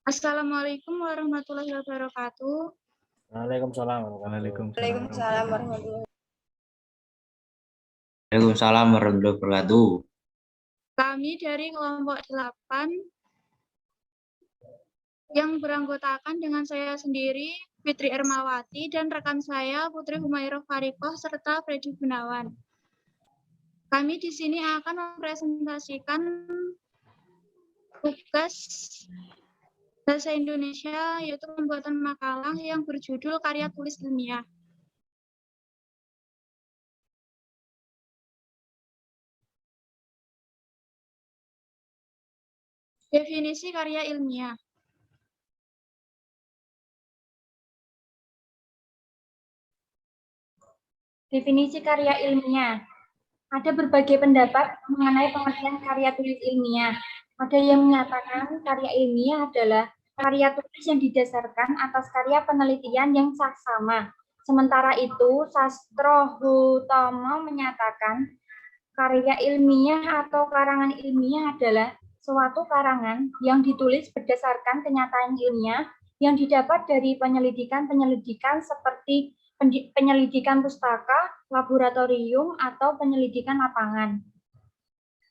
Assalamualaikum warahmatullahi wabarakatuh. Waalaikumsalam warahmatullahi Waalaikumsalam warahmatullahi Waalaikumsalam warahmatullahi wabarakatuh. Kami dari kelompok 8 yang beranggotakan dengan saya sendiri, Fitri Ermawati, dan rekan saya, Putri Humairah Farikoh, serta Freddy Gunawan. Kami di sini akan mempresentasikan tugas bahasa Indonesia, yaitu pembuatan makalah yang berjudul Karya Tulis Ilmiah. Definisi karya ilmiah. Definisi karya ilmiah. Ada berbagai pendapat mengenai pengertian karya tulis ilmiah. Ada yang menyatakan karya ilmiah adalah karya tulis yang didasarkan atas karya penelitian yang saksama. Sementara itu, Sastrohutomo menyatakan karya ilmiah atau karangan ilmiah adalah suatu karangan yang ditulis berdasarkan kenyataan ilmiah yang didapat dari penyelidikan-penyelidikan seperti penyelidikan pustaka, laboratorium, atau penyelidikan lapangan.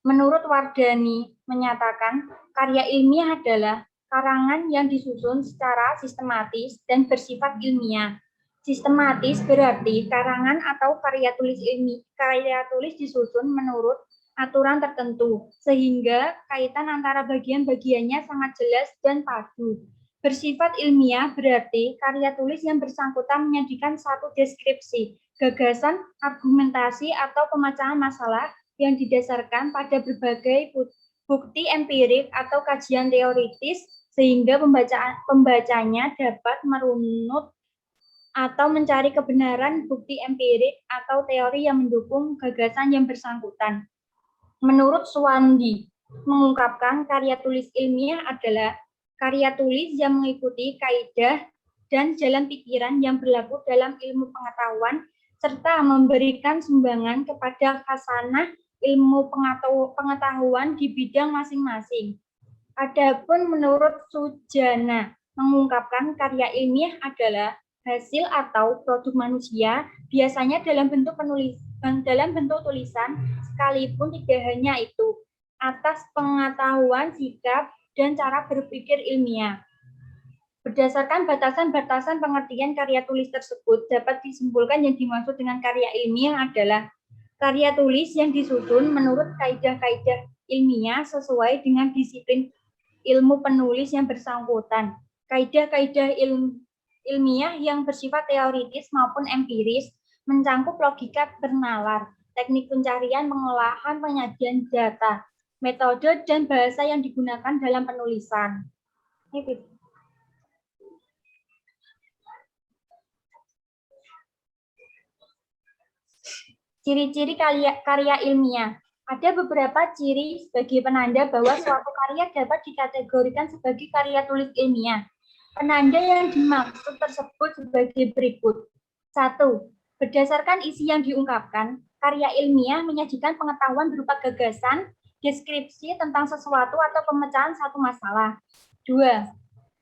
Menurut Wardani menyatakan karya ilmiah adalah karangan yang disusun secara sistematis dan bersifat ilmiah. Sistematis berarti karangan atau karya tulis disusun menurut aturan tertentu, sehingga kaitan antara bagian-bagiannya sangat jelas dan padu. Bersifat ilmiah berarti karya tulis yang bersangkutan menyajikan satu deskripsi, gagasan, argumentasi, atau pemecahan masalah yang didasarkan pada berbagai bukti empirik atau kajian teoritis, sehingga pembacanya dapat merunut atau mencari kebenaran bukti empirik atau teori yang mendukung gagasan yang bersangkutan. Menurut Suwandi, mengungkapkan karya tulis ilmiah adalah karya tulis yang mengikuti kaidah dan jalan pikiran yang berlaku dalam ilmu pengetahuan, serta memberikan sumbangan kepada khasanah ilmu pengetahuan di bidang masing-masing. Adapun menurut Sujana, mengungkapkan karya ilmiah adalah hasil atau produk manusia, biasanya dalam bentuk tulisan, sekalipun tidak hanya itu, atas pengetahuan, sikap, dan cara berpikir ilmiah. Berdasarkan batasan-batasan pengertian karya tulis tersebut, dapat disimpulkan yang dimaksud dengan karya ilmiah adalah karya tulis yang disusun menurut kaidah-kaidah ilmiah sesuai dengan disiplin ilmu penulis yang bersangkutan. Kaidah-kaidah ilmiah yang bersifat teoritis maupun empiris, mencangkup logika bernalar, teknik pencarian, pengolahan, penyajian data, metode, dan bahasa yang digunakan dalam penulisan. Ciri-ciri karya ilmiah. Ada beberapa ciri sebagai penanda bahwa suatu karya dapat dikategorikan sebagai karya tulis ilmiah. Penanda yang dimaksud tersebut sebagai berikut. 1. Berdasarkan isi yang diungkapkan, karya ilmiah menyajikan pengetahuan berupa gagasan, deskripsi tentang sesuatu atau pemecahan satu masalah. 2.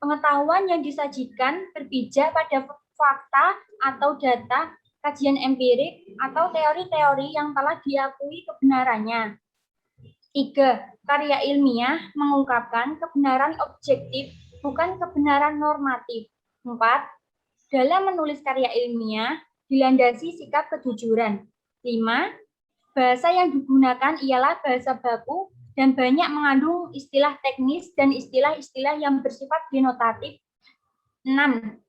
Pengetahuan yang disajikan berpijak pada fakta atau data, kajian empirik, atau teori-teori yang telah diakui kebenarannya. 3. Karya ilmiah mengungkapkan kebenaran objektif, bukan kebenaran normatif. 4. Dalam menulis karya ilmiah, dilandasi sikap kejujuran. 5. Bahasa yang digunakan ialah bahasa baku dan banyak mengandung istilah teknis dan istilah-istilah yang bersifat denotatif. 6.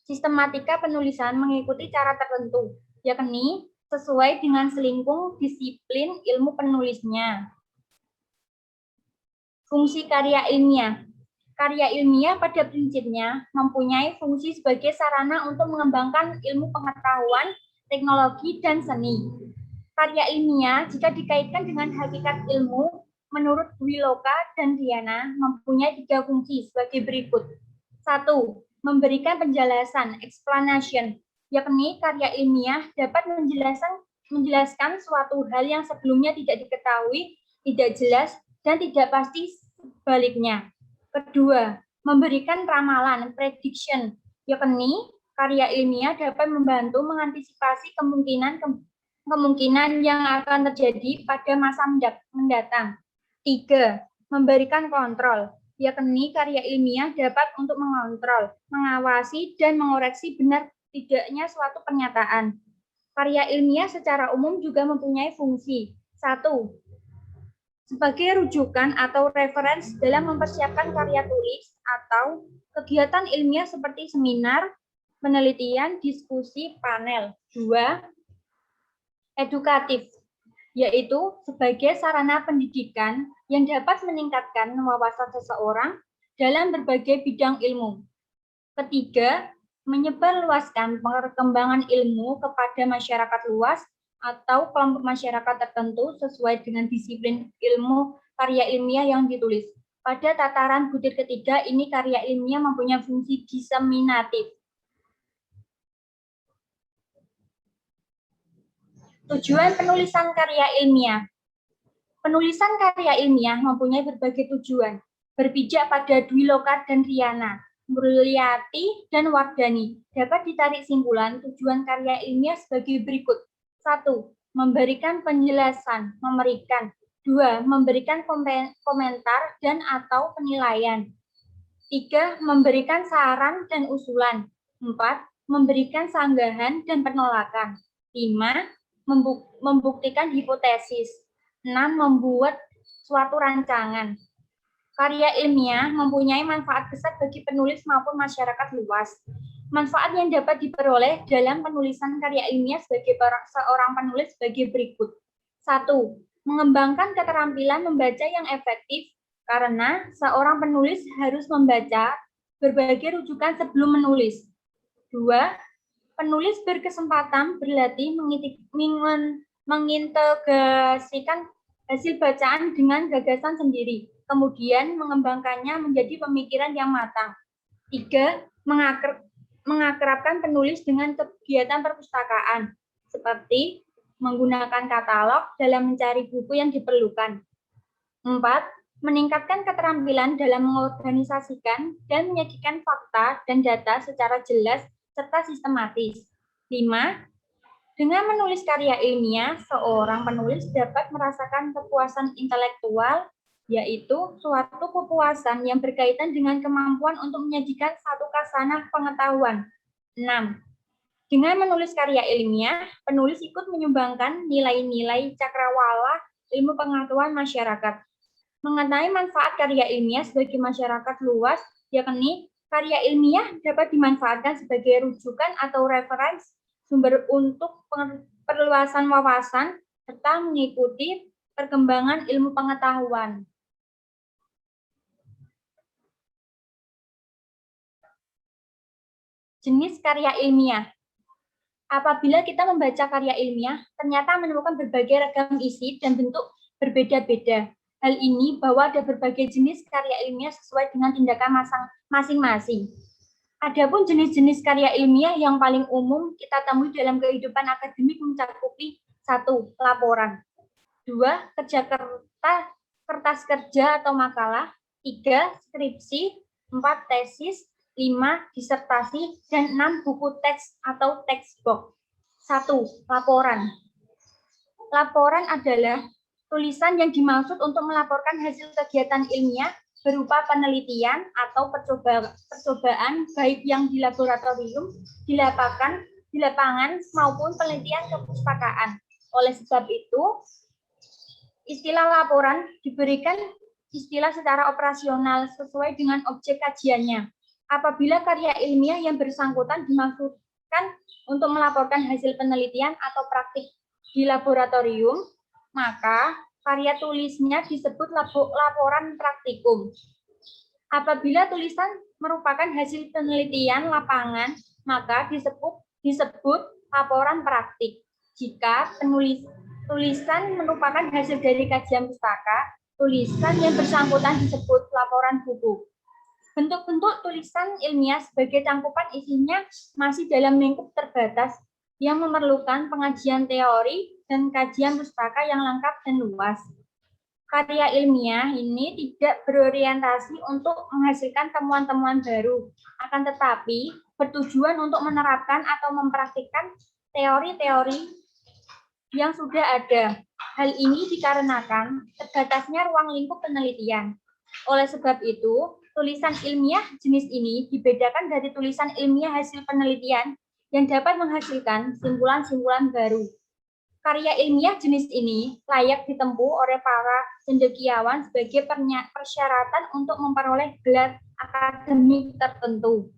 Sistematika penulisan mengikuti cara tertentu, yakni sesuai dengan selingkung disiplin ilmu penulisnya. Fungsi karya ilmiah. Karya ilmiah pada prinsipnya mempunyai fungsi sebagai sarana untuk mengembangkan ilmu pengetahuan, teknologi, dan seni. Karya ilmiah jika dikaitkan dengan hakikat ilmu, menurut Wiloka dan Diana, mempunyai 3 fungsi sebagai berikut. 1. Memberikan penjelasan, explanation, yakni karya ilmiah dapat menjelaskan suatu hal yang sebelumnya tidak diketahui, tidak jelas, dan tidak pasti sebaliknya. Kedua, memberikan ramalan, prediction, yakni karya ilmiah dapat membantu mengantisipasi kemungkinan yang akan terjadi pada masa mendatang. 3. Memberikan kontrol, yakni karya ilmiah dapat untuk mengontrol, mengawasi, dan mengoreksi benar tidaknya suatu pernyataan. Karya ilmiah secara umum juga mempunyai fungsi. 1. Sebagai rujukan atau referensi dalam mempersiapkan karya tulis atau kegiatan ilmiah seperti seminar, penelitian, diskusi, panel. 2. Edukatif, yaitu sebagai sarana pendidikan yang dapat meningkatkan wawasan seseorang dalam berbagai bidang ilmu. Ketiga, menyebarluaskan perkembangan ilmu kepada masyarakat luas atau kelompok masyarakat tertentu sesuai dengan disiplin ilmu karya ilmiah yang ditulis. Pada tataran butir ketiga, ini karya ilmiah mempunyai fungsi diseminatif. Tujuan penulisan karya ilmiah. Penulisan karya ilmiah mempunyai berbagai tujuan, berpijak pada Dwi Loka dan Riana, Mulyati, dan Wardani. Dapat ditarik simpulan tujuan karya ilmiah sebagai berikut. 1. Memberikan penjelasan, memerikan. 2. Memberikan komentar dan atau penilaian. 3. Memberikan saran dan usulan. 4. Memberikan sanggahan dan penolakan. 5. Membuktikan hipotesis. 6. Membuat suatu rancangan. Karya ilmiah mempunyai manfaat besar bagi penulis maupun masyarakat luas. Manfaat yang dapat diperoleh dalam penulisan karya ilmiah sebagai seorang penulis sebagai berikut. 1. Mengembangkan keterampilan membaca yang efektif, karena seorang penulis harus membaca berbagai rujukan sebelum menulis. 2. Penulis berkesempatan berlatih mengintegrasikan hasil bacaan dengan gagasan sendiri, kemudian mengembangkannya menjadi pemikiran yang matang. 3. Mengakrabkan penulis dengan kegiatan perpustakaan, seperti menggunakan katalog dalam mencari buku yang diperlukan. 4. Meningkatkan keterampilan dalam mengorganisasikan dan menyajikan fakta dan data secara jelas serta sistematis. 5. Dengan menulis karya ilmiah, seorang penulis dapat merasakan kepuasan intelektual, yaitu suatu kepuasan yang berkaitan dengan kemampuan untuk menyajikan satu khasanah pengetahuan. 6. Dengan menulis karya ilmiah, penulis ikut menyumbangkan nilai-nilai cakrawala ilmu pengetahuan masyarakat. Mengenai manfaat karya ilmiah sebagai masyarakat luas, yakni karya ilmiah dapat dimanfaatkan sebagai rujukan atau referensi sumber untuk perluasan wawasan serta mengikuti perkembangan ilmu pengetahuan. Jenis karya ilmiah. Apabila kita membaca karya ilmiah, ternyata menemukan berbagai ragam isi dan bentuk berbeda-beda. Hal ini bahwa ada berbagai jenis karya ilmiah sesuai dengan tindakan masing-masing. Adapun jenis-jenis karya ilmiah yang paling umum kita temui dalam kehidupan akademik mencakupi 1. Laporan. 2. Kertas kerja atau makalah. 3. Skripsi. 4. Tesis. 5. Disertasi, dan 6. Buku teks atau textbook. 1. Laporan. Laporan adalah tulisan yang dimaksud untuk melaporkan hasil kegiatan ilmiah berupa penelitian atau percobaan baik yang di laboratorium, di lapangan maupun penelitian kepustakaan. Oleh sebab itu, istilah laporan diberikan istilah secara operasional sesuai dengan objek kajiannya. Apabila karya ilmiah yang bersangkutan dimaksudkan untuk melaporkan hasil penelitian atau praktik di laboratorium, maka karya tulisnya disebut laporan praktikum. Apabila tulisan merupakan hasil penelitian lapangan, maka disebut laporan praktik. Jika tulisan merupakan hasil dari kajian pustaka, tulisan yang bersangkutan disebut laporan buku. Bentuk-bentuk tulisan ilmiah sebagai cangkupan isinya masih dalam lingkup terbatas yang memerlukan pengajian teori dan kajian pustaka yang lengkap dan luas. karya ilmiah ini tidak berorientasi untuk menghasilkan temuan-temuan baru, akan tetapi bertujuan untuk menerapkan atau mempraktikkan teori-teori yang sudah ada. Hal ini dikarenakan terbatasnya ruang lingkup penelitian. Oleh sebab itu, tulisan ilmiah jenis ini dibedakan dari tulisan ilmiah hasil penelitian yang dapat menghasilkan simpulan-simpulan baru. Karya ilmiah jenis ini layak ditempuh oleh para cendekiawan sebagai persyaratan untuk memperoleh gelar akademik tertentu.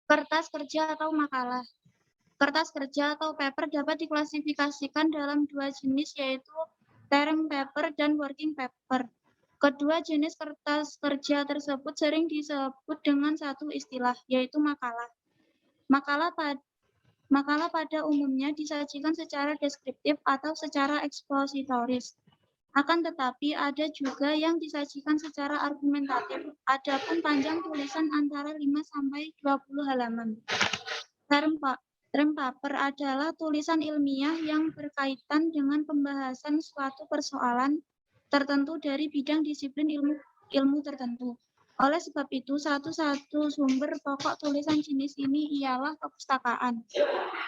Kertas kerja atau makalah. Kertas kerja atau paper dapat diklasifikasikan dalam dua jenis, yaitu term paper dan working paper. Kedua jenis kertas kerja tersebut sering disebut dengan satu istilah, yaitu makalah. Makalah pada umumnya disajikan secara deskriptif atau secara ekspositoris. Akan tetapi ada juga yang disajikan secara argumentatif. Adapun panjang tulisan antara 5 sampai 20 halaman. Term paper adalah tulisan ilmiah yang berkaitan dengan pembahasan suatu persoalan tertentu dari bidang disiplin ilmu tertentu. Oleh sebab itu, satu-satu sumber pokok tulisan jenis ini ialah perpustakaan.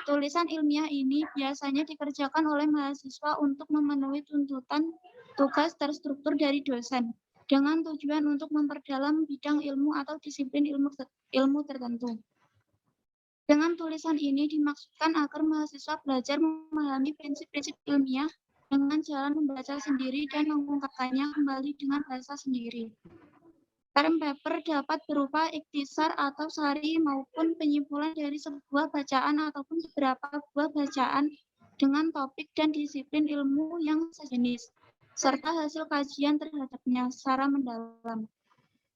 Tulisan ilmiah ini biasanya dikerjakan oleh mahasiswa untuk memenuhi tuntutan tugas terstruktur dari dosen, dengan tujuan untuk memperdalam bidang ilmu atau disiplin ilmu tertentu. Dengan tulisan ini dimaksudkan agar mahasiswa belajar memahami prinsip-prinsip ilmiah dengan jalan membaca sendiri dan mengungkapkannya kembali dengan bahasa sendiri. Term paper dapat berupa ikhtisar atau sari maupun penyimpulan dari sebuah bacaan ataupun beberapa buah bacaan dengan topik dan disiplin ilmu yang sejenis, serta hasil kajian terhadapnya secara mendalam.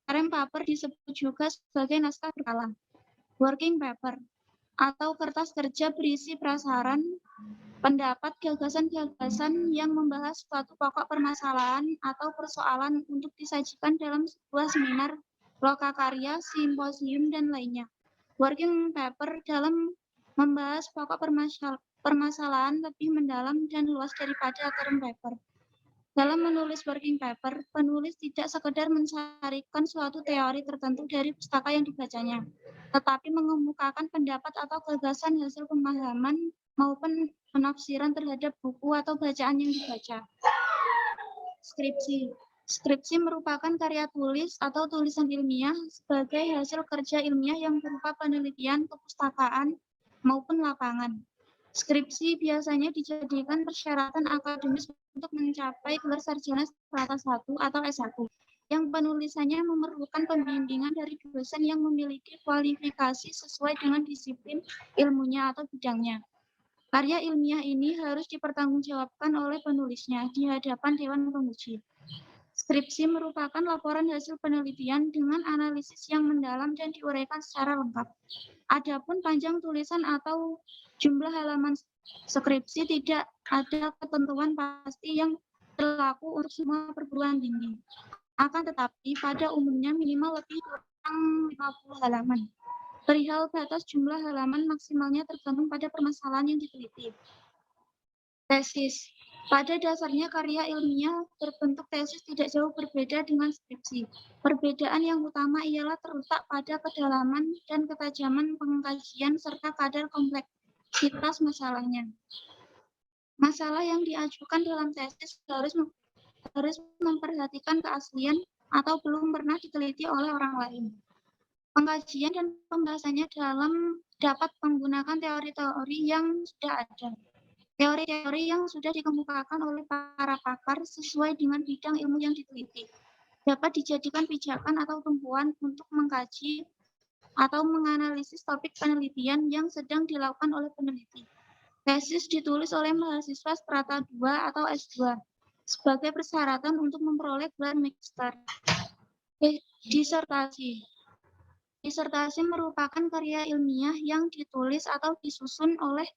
Term paper disebut juga sebagai naskah berkala. Working paper atau kertas kerja berisi prasaran, pendapat, gagasan-gagasan yang membahas suatu pokok permasalahan atau persoalan untuk disajikan dalam sebuah seminar, lokakarya, simposium, dan lainnya. Working paper dalam membahas pokok permasalahan lebih mendalam dan luas daripada term paper. Dalam menulis working paper, penulis tidak sekedar mencarikan suatu teori tertentu dari pustaka yang dibacanya, tetapi mengemukakan pendapat atau gagasan hasil pemahaman maupun penafsiran terhadap buku atau bacaan yang dibaca. Skripsi. Skripsi merupakan karya tulis atau tulisan ilmiah sebagai hasil kerja ilmiah yang berupa penelitian, perpustakaan, maupun lapangan. Skripsi biasanya dijadikan persyaratan akademis untuk mencapai gelar sarjana strata 1 atau S1, yang penulisannya memerlukan pembimbingan dari dosen yang memiliki kualifikasi sesuai dengan disiplin ilmunya atau bidangnya. Karya ilmiah ini harus dipertanggungjawabkan oleh penulisnya di hadapan Dewan Penguji. Skripsi merupakan laporan hasil penelitian dengan analisis yang mendalam dan diuraikan secara lengkap. Adapun panjang tulisan atau jumlah halaman skripsi tidak ada ketentuan pasti yang berlaku untuk semua perguruan tinggi. Akan tetapi pada umumnya minimal lebih kurang 50 halaman. Perihal batas jumlah halaman maksimalnya tergantung pada permasalahan yang diteliti. Tesis. Pada dasarnya karya ilmiah berbentuk tesis tidak jauh berbeda dengan skripsi. Perbedaan yang utama ialah terletak pada kedalaman dan ketajaman pengkajian serta kadar kompleksitas masalahnya. Masalah yang diajukan dalam tesis harus memperhatikan keaslian atau belum pernah diteliti oleh orang lain. Pengkajian dan pembahasannya dapat menggunakan teori-teori yang sudah ada. Teori-teori yang sudah dikemukakan oleh para pakar sesuai dengan bidang ilmu yang diteliti. Dapat dijadikan pijakan atau tumpuan untuk mengkaji atau menganalisis topik penelitian yang sedang dilakukan oleh peneliti. Tesis ditulis oleh mahasiswa strata 2 atau S2 sebagai persyaratan untuk memperoleh gelar magister. Disertasi. Disertasi merupakan karya ilmiah yang ditulis atau disusun oleh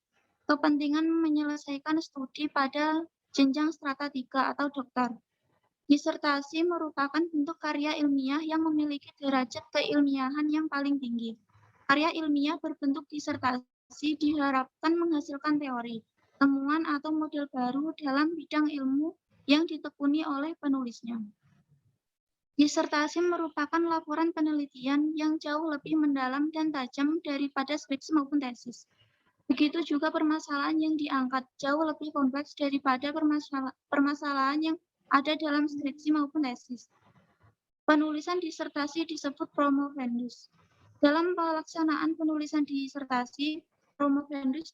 kepentingan menyelesaikan studi pada jenjang strata 3 atau doktor. Disertasi merupakan bentuk karya ilmiah yang memiliki derajat keilmiahan yang paling tinggi. Karya ilmiah berbentuk disertasi diharapkan menghasilkan teori. temuan atau model baru dalam bidang ilmu yang ditekuni oleh penulisnya. Disertasi merupakan laporan penelitian yang jauh lebih mendalam dan tajam daripada skripsi maupun tesis. Begitu juga permasalahan yang diangkat jauh lebih kompleks daripada permasalahan yang ada dalam skripsi maupun tesis. Penulisan disertasi disebut promovendus. Dalam pelaksanaan penulisan disertasi, promovendus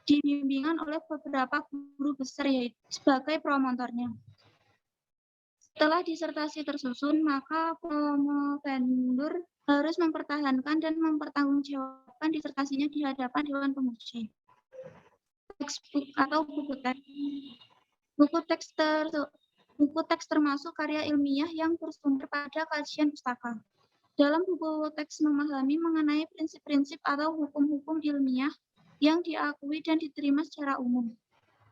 dibimbingan oleh beberapa guru besar yaitu sebagai promotornya. Setelah disertasi tersusun, maka promovendur harus mempertahankan dan mempertanggungjawabkan disertasinya di hadapan Dewan Penguji. Textbook atau buku teks. Buku teks termasuk karya ilmiah yang bersumber pada kajian pustaka. Dalam buku teks memahami mengenai prinsip-prinsip atau hukum-hukum ilmiah yang diakui dan diterima secara umum.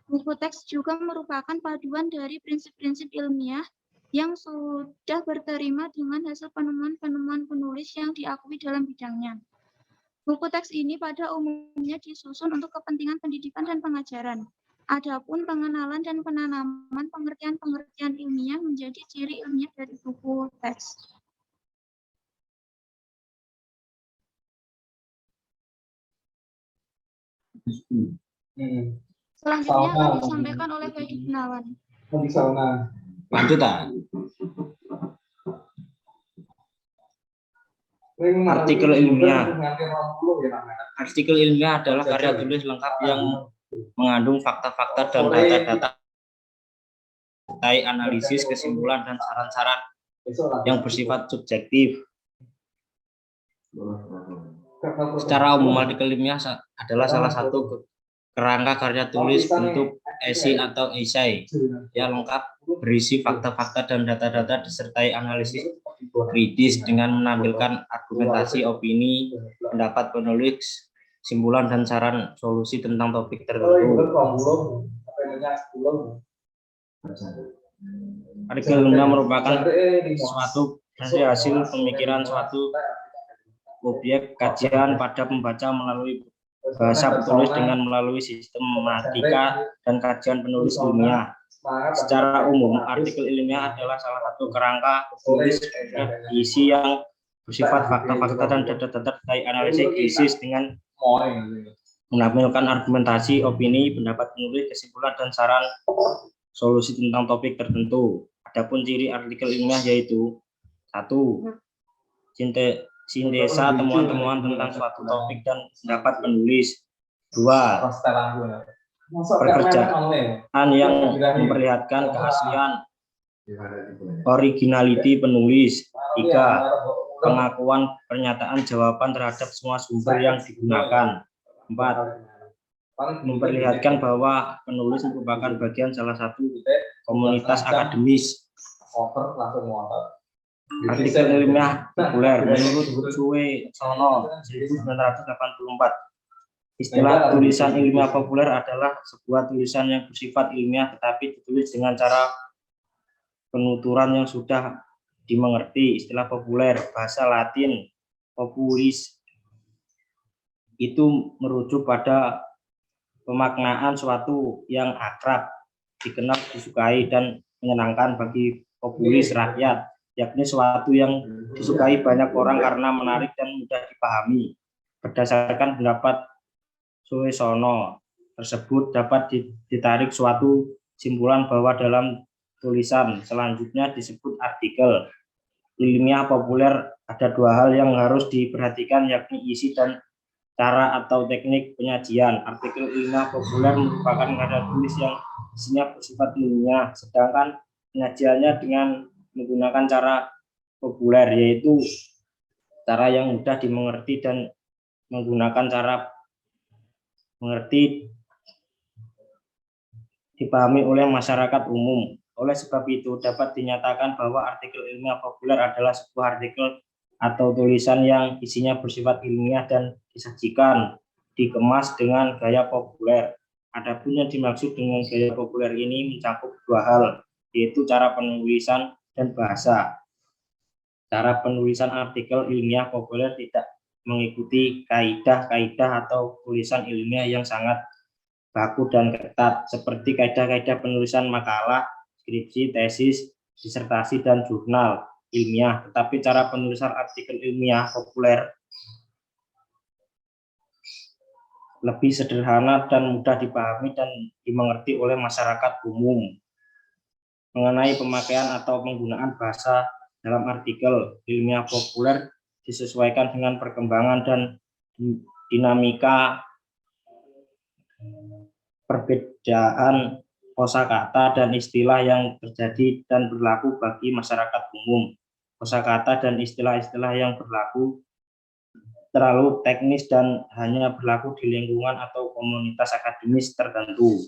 Buku teks juga merupakan paduan dari prinsip-prinsip ilmiah yang sudah berterima dengan hasil penemuan-penemuan penulis yang diakui dalam bidangnya. Buku teks ini pada umumnya disusun untuk kepentingan pendidikan dan pengajaran. Adapun pengenalan dan penanaman pengertian-pengertian ilmiah menjadi ciri ilmiah dari buku teks. Selanjutnya akan disampaikan oleh Fedi Gunawan. Lanjutan. Artikel ilmiah. Artikel ilmiah adalah karya tulis lengkap yang mengandung fakta-fakta dan data-data terkait analisis, kesimpulan, dan saran-saran yang bersifat subjektif. Secara umum, artikel ilmiah adalah salah satu kerangka karya tulis bentuk esai atau esai yang lengkap berisi fakta-fakta dan data-data disertai analisis kritis dengan menampilkan argumentasi, opini, pendapat penulis, kesimpulan dan saran solusi tentang topik tertentu. Artikel ilmiah merupakan suatu hasil pemikiran suatu objek kajian pada pembaca melalui bahasa penulis dengan melalui sistematika dan kajian penulis ilmiah. Secara umum, artikel ilmiah adalah salah satu kerangka tulis isi yang bersifat fakta-fakta dan data-data terkait analisis kritis dengan menampilkan argumentasi, opini, pendapat penulis, kesimpulan, dan saran solusi tentang topik tertentu. Adapun ciri artikel ilmiah yaitu 1. Sintesa temuan-temuan tentang suatu topik dan pendapat penulis. 2. Pekerjaan yang memperlihatkan keaslian originality penulis. 3. Pengakuan pernyataan jawaban terhadap semua sumber yang digunakan. 4. Memperlihatkan bahwa penulis merupakan bagian salah satu komunitas akademis. Artikel ilmiah populer menurut Sue Sono 1984. Istilah tulisan ilmiah populer adalah sebuah tulisan yang bersifat ilmiah tetapi ditulis dengan cara penuturan yang sudah dimengerti. Istilah populer bahasa Latin populis itu merujuk pada pemaknaan suatu yang akrab, dikenal, disukai dan menyenangkan bagi populis rakyat, yakni suatu yang disukai banyak orang karena menarik dan mudah dipahami. Berdasarkan pendapat Suesono tersebut dapat ditarik suatu simpulan bahwa dalam tulisan selanjutnya disebut artikel ilmiah populer ada 2 hal yang harus diperhatikan, yakni isi dan cara atau teknik penyajian. Artikel ilmiah populer merupakan karya tulis yang isinya bersifat ilmiah, sedangkan penyajiannya dengan menggunakan cara populer, yaitu cara yang mudah dimengerti dan menggunakan cara mengerti dipahami oleh masyarakat umum. Oleh sebab itu, dapat dinyatakan bahwa artikel ilmiah populer adalah sebuah artikel atau tulisan yang isinya bersifat ilmiah dan disajikan, dikemas dengan gaya populer. Adapun yang dimaksud dengan gaya populer ini mencakup 2 hal, yaitu cara penulisan dan bahasa. Cara penulisan artikel ilmiah populer tidak mengikuti kaidah-kaidah atau tulisan ilmiah yang sangat baku dan ketat, seperti kaidah-kaidah penulisan makalah, skripsi, tesis, disertasi, dan jurnal ilmiah. Tetapi cara penulisan artikel ilmiah populer lebih sederhana dan mudah dipahami dan dimengerti oleh masyarakat umum. Mengenai pemakaian atau penggunaan bahasa dalam artikel ilmiah populer disesuaikan dengan perkembangan dan dinamika perbedaan kosakata dan istilah yang terjadi dan berlaku bagi masyarakat umum. Kosakata dan istilah-istilah yang berlaku terlalu teknis dan hanya berlaku di lingkungan atau komunitas akademis tertentu.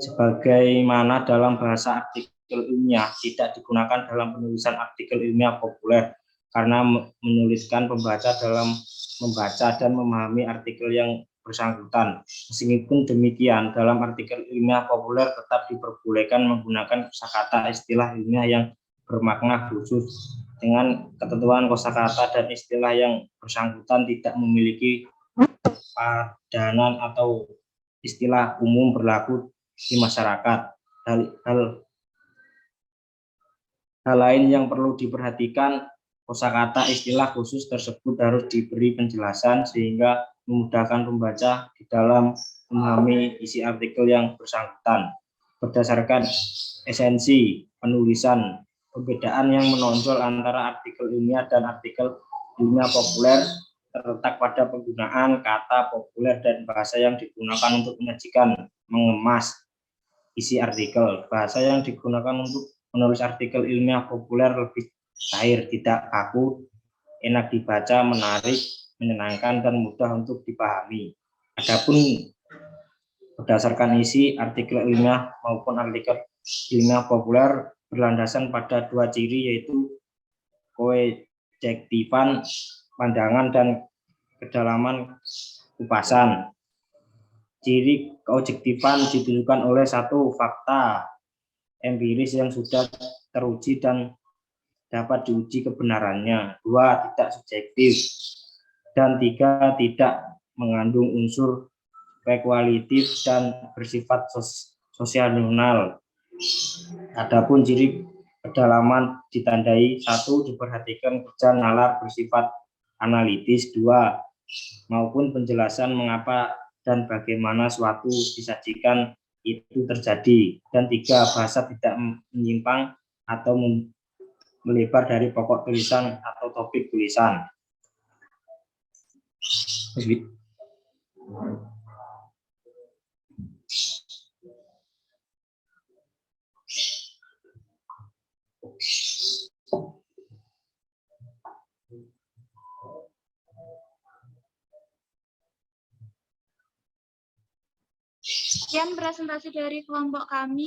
Sebagaimana dalam bahasa artikel ilmiah tidak digunakan dalam penulisan artikel ilmiah populer karena menyulitkan pembaca dalam membaca dan memahami artikel yang bersangkutan. Meskipun demikian, dalam artikel ilmiah populer tetap diperbolehkan menggunakan kosakata istilah ilmiah yang bermakna khusus dengan ketentuan kosakata dan istilah yang bersangkutan tidak memiliki padanan atau istilah umum berlaku di masyarakat. Hal lain yang perlu diperhatikan, kosakata istilah khusus tersebut harus diberi penjelasan sehingga memudahkan pembaca di dalam memahami isi artikel yang bersangkutan. Berdasarkan esensi penulisan, perbedaan yang menonjol antara artikel ilmiah dan artikel ilmiah populer terletak pada penggunaan kata populer dan bahasa yang digunakan untuk menyajikan, mengemas isi artikel. Bahasa yang digunakan untuk menulis artikel ilmiah populer lebih cair, tidak kaku, enak dibaca, menarik, menyenangkan, dan mudah untuk dipahami. Adapun berdasarkan isi artikel ilmiah maupun artikel ilmiah populer berlandasan pada dua ciri, yaitu koejektifan pandangan dan kedalaman kupasan. Ciri keobjektifan ditunjukkan oleh satu, fakta empiris yang sudah teruji dan dapat diuji kebenarannya. Dua, tidak subjektif. Dan tiga, tidak mengandung unsur spekulatif dan bersifat situasional. Adapun ciri kedalaman ditandai: satu, diperhatikan kerja nalar bersifat analitis. Dua, maupun penjelasan mengapa dan bagaimana suatu disajikan itu terjadi. Dan tiga, bahasa tidak menyimpang atau melebar dari pokok tulisan atau topik tulisan. Sekian presentasi dari kelompok kami.